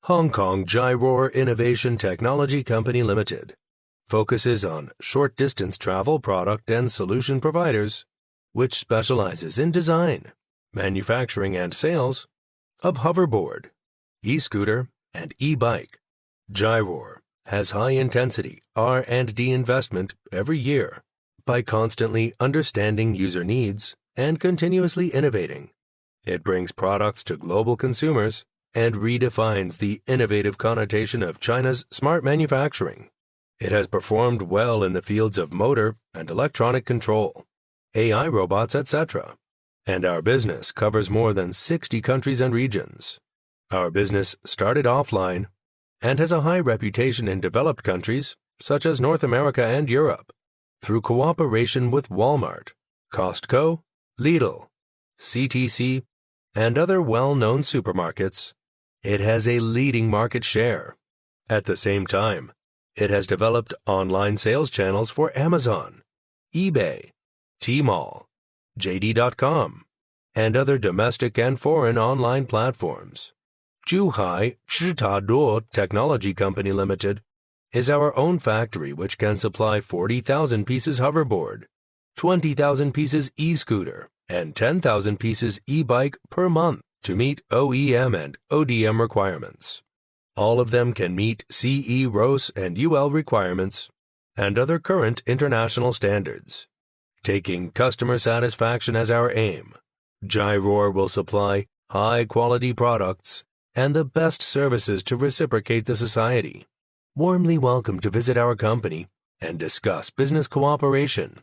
Hong Kong Gyroor Innovation Technology Company Limited focuses on short-distance travel product and solution providers, which specializes in design, manufacturing, and sales of hoverboard, e-scooter, and e-bike. Gyroor has high-intensity R&D investment every year by constantly understanding user needs and continuously innovating. It brings products to global consumers and redefines the innovative connotation of China's smart manufacturing. It has performed well in the fields of motor and electronic control, AI robots, etc. And our business covers more than 60 countries and regions. Our business started offline and has a high reputation in developed countries such as North America and Europe through cooperation with Walmart, Costco, Lidl, CTC, and other well-known supermarkets. It has a leading market share. At the same time, it has developed online sales channels for Amazon, eBay, Tmall, JD.com, and other domestic and foreign online platforms. Juhai Shitao Technology Company Limited is our own factory which can supply 40,000 pieces hoverboard, 20,000 pieces e-scooter, and 10,000 pieces e-bike per month to meet OEM and ODM requirements. All of them can meet CE, RoHS, and UL requirements and other current international standards. Taking customer satisfaction as our aim, Gyroor will supply high-quality products and the best services to reciprocate the society. Warmly welcome to visit our company and discuss business cooperation.